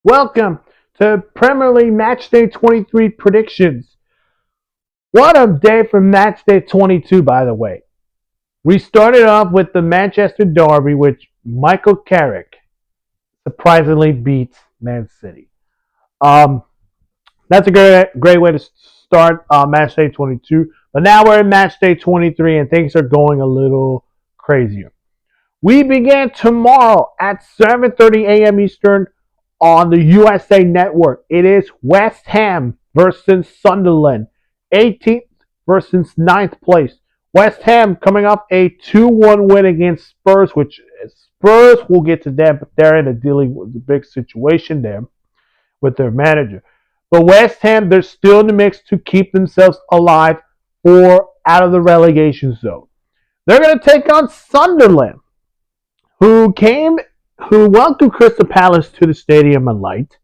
Welcome to Premier League Matchday 23 predictions. What a day for Matchday 22, by the way. We started off with the Manchester Derby, which Michael Carrick surprisingly beats Man City. Um, that's a great way to start Matchday 22. But now we're in Matchday 23, and things are going a little crazier. We begin tomorrow at 7:30 a.m. Eastern on the USA Network. It is West Ham versus Sunderland, 18th versus ninth place. West Ham coming off a 2-1 win against Spurs, which Spurs will get to them, but they're in a dealing with a big situation there with their manager. But West Ham, they're still in the mix to keep themselves alive or out of the relegation zone. They're going to take on Sunderland, who welcomed Crystal Palace to the Stadium of Light,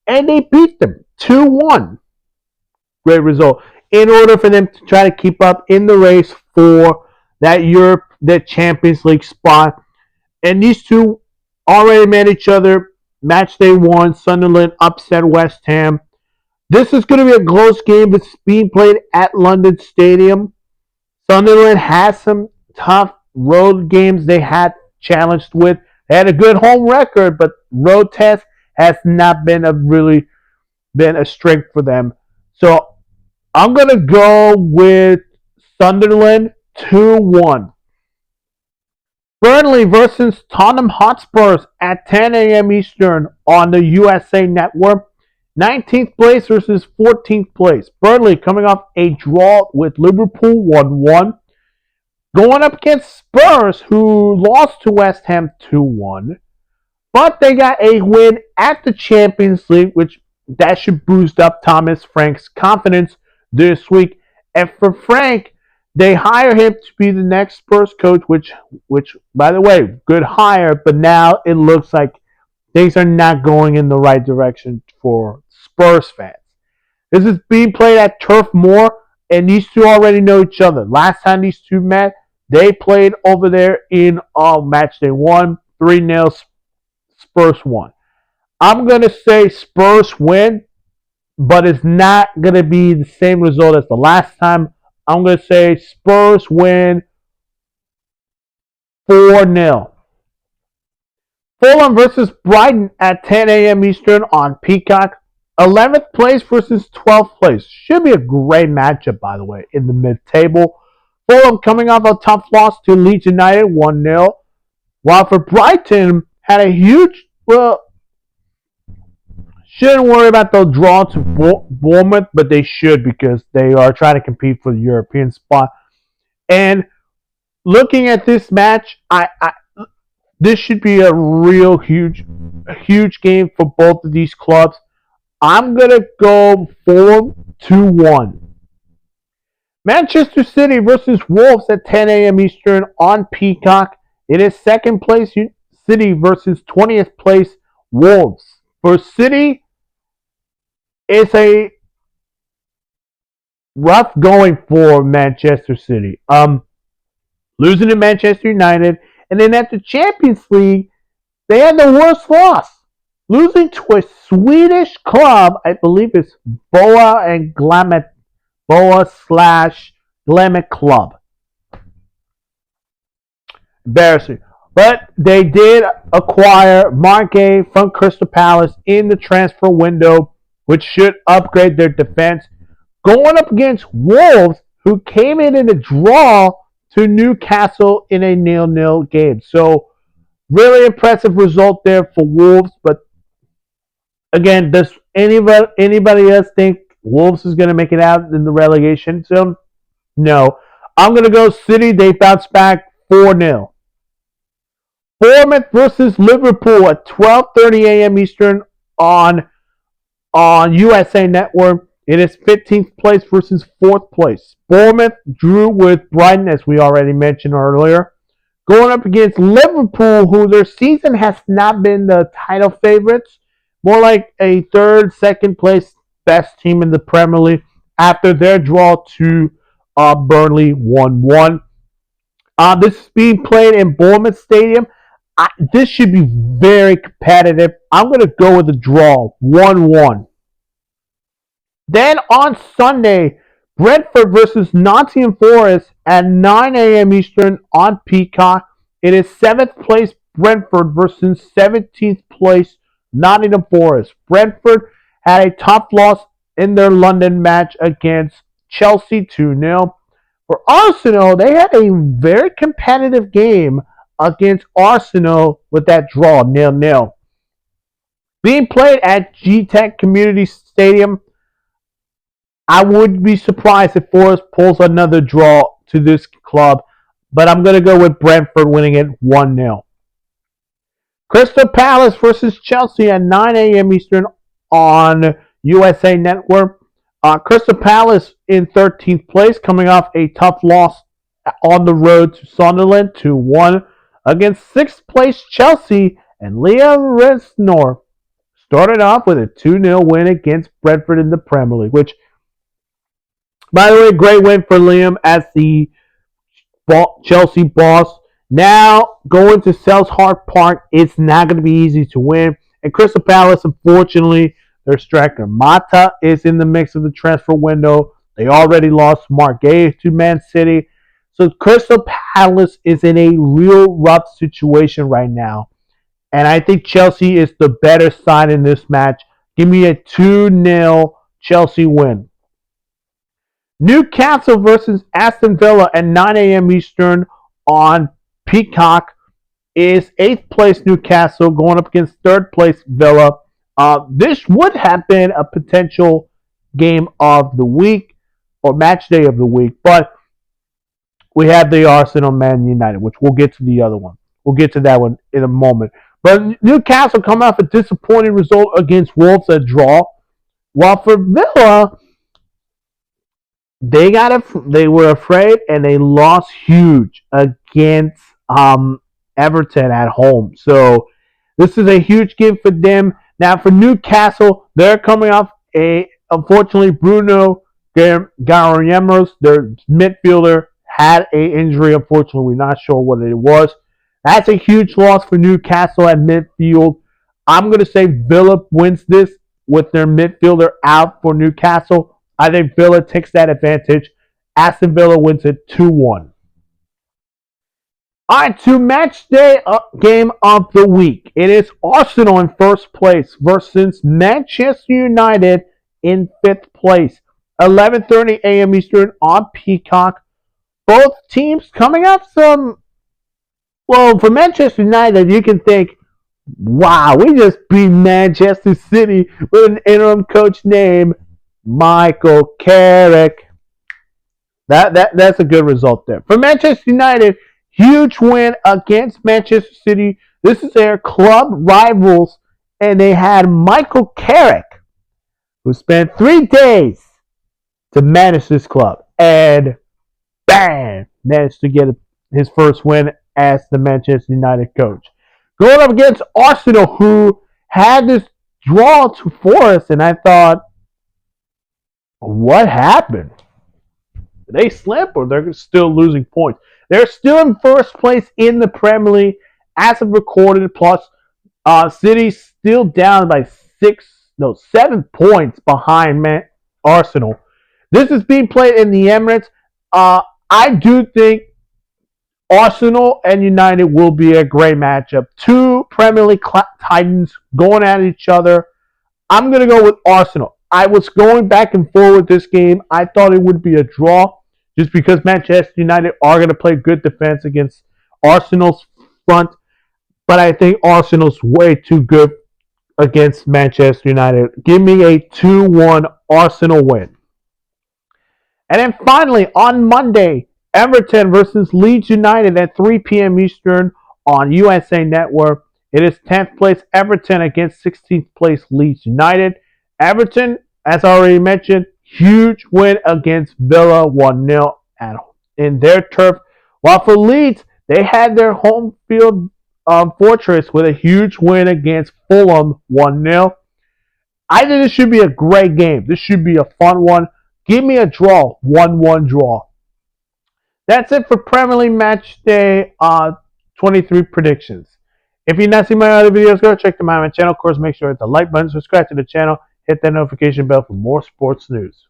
and they beat them 2-1. Great result. In order for them to try to keep up in the race for that Champions League spot. And these two already met each other. Match day one, Sunderland upset West Ham. This is going to be a close game. It's being played at London Stadium. Sunderland has some tough road games they had challenged with. They had a good home record, but road test has not been a strength for them. So I'm going to go with Sunderland 2-1. Burnley versus Tottenham Hotspurs at 10 a.m. Eastern on the USA Network. 19th place versus 14th place. Burnley coming off a draw with Liverpool 1-1. Going up against Spurs, who lost to West Ham 2-1. But they got a win at the Champions League, which that should boost up Thomas Frank's confidence this week. And for Frank, they hire him to be the next Spurs coach, which by the way, good hire, but now it looks like things are not going in the right direction for Spurs fans. This is being played at Turf Moor, and these two already know each other. Last time these two met, they played over there in match day one, 3-0, Spurs won. I'm going to say Spurs win, but it's not going to be the same result as the last time. I'm going to say Spurs win 4-0. Fulham versus Brighton at 10 a.m. Eastern on Peacock. 11th place versus 12th place. Should be a great matchup, by the way, in the mid-table. Fulham coming off a tough loss to Leeds United, 1-0. While for Brighton, had a huge, shouldn't worry about the draw to Bournemouth, but they should because they are trying to compete for the European spot. And looking at this match, this should be a real huge game for both of these clubs. I'm going to go 4-1. Manchester City versus Wolves at 10 a.m. Eastern on Peacock. It is second place City versus 20th place Wolves. For City, it's a rough going for Manchester City. Losing to Manchester United, and then at the Champions League, they had the worst loss. Losing to a Swedish club, I believe it's Boa and Glamet, Boa/Glamet Club. Embarrassing. But they did acquire Marque from Crystal Palace in the transfer window, which should upgrade their defense. Going up against Wolves, who came in a draw to Newcastle in a 0-0 game. So, really impressive result there for Wolves. But again, does anybody else think Wolves is going to make it out in the relegation zone? No. I'm going to go City. They bounce back 4-0. Bournemouth versus Liverpool at 12:30 a.m. Eastern on USA Network. It is 15th place versus 4th place. Bournemouth drew with Brighton, as we already mentioned earlier. Going up against Liverpool, who their season has not been the title favorites. More like a third, second place best team in the Premier League after their draw to Burnley 1-1. This is being played in Bournemouth Stadium. This should be very competitive. I'm going to go with a draw, 1-1. Then on Sunday, Brentford versus Nottingham Forest at 9 a.m. Eastern on Peacock. It is 7th place Brentford versus 17th place Nottingham Forest. Brentford had a tough loss in their London match against Chelsea 2-0. For Arsenal, they had a very competitive game against Arsenal with that draw, 0-0. Being played at G-Tech Community Stadium, I would be surprised if Forest pulls another draw to this club, but I'm going to go with Brentford winning it 1-0. Crystal Palace versus Chelsea at 9 a.m. Eastern on USA Network. Crystal Palace in 13th place, coming off a tough loss on the road to Sunderland 2-1 against 6th place Chelsea, and Liam Resnor started off with a 2-0 win against Brentford in the Premier League, which, by the way, great win for Liam as the Chelsea boss. Now, going to Selhurst Park, it's not going to be easy to win. And Crystal Palace, unfortunately, their striker Mata is in the mix of the transfer window. They already lost Mark Gay to Man City. So Crystal Palace is in a real rough situation right now. And I think Chelsea is the better side in this match. Give me a 2-0 Chelsea win. Newcastle versus Aston Villa at 9 a.m. Eastern on Peacock is 8th place Newcastle going up against 3rd place Villa. This would have been a potential game of the week or match day of the week, but we have the Arsenal Man United, which we'll get to the other one. We'll get to that one in a moment. But Newcastle come off a disappointing result against Wolves, a draw. While for Villa, they were afraid and they lost huge against Everton at home. So this is a huge game for them. Now for Newcastle, they're coming off unfortunately Bruno Guarniemos, their midfielder, had an injury. Unfortunately, we're not sure what it was. That's a huge loss for Newcastle at midfield. I'm going to say Villa wins this with their midfielder out for Newcastle. I think Villa takes that advantage. Aston Villa wins it 2-1. All right, to match day game of the week. It is Arsenal in first place versus Manchester United in 5th place. 11:30 a.m. Eastern on Peacock. Both teams coming up some. Well, for Manchester United, you can think, wow, we just beat Manchester City with an interim coach named Michael Carrick. That's a good result there. For Manchester United, huge win against Manchester City. This is their club rivals, and they had Michael Carrick, who spent 3 days to manage this club, and bam, managed to get his first win as the Manchester United coach. Going up against Arsenal, who had this draw to Forest, and I thought, what happened? Did they slip or they're still losing points? They're still in first place in the Premier League as of recorded, plus City still down by 7 points behind Arsenal. This is being played in the Emirates. I do think Arsenal and United will be a great matchup. 2 Premier League titans going at each other. I'm going to go with Arsenal. I was going back and forth with this game. I thought it would be a draw just because Manchester United are going to play good defense against Arsenal's front. But I think Arsenal's way too good against Manchester United. Give me a 2-1 Arsenal win. And then finally, on Monday, Everton versus Leeds United at 3 p.m. Eastern on USA Network. It is 10th place Everton against 16th place Leeds United. Everton, as I already mentioned, huge win against Villa 1-0 in their turf. While for Leeds, they had their home field fortress with a huge win against Fulham 1-0. I think this should be a great game. This should be a fun one. Give me a draw, 1-1 draw. That's it for Premier League Match Day 23 predictions. If you've not seen my other videos, go check them out on my channel. Of course, make sure to hit the like button, subscribe to the channel, hit that notification bell for more sports news.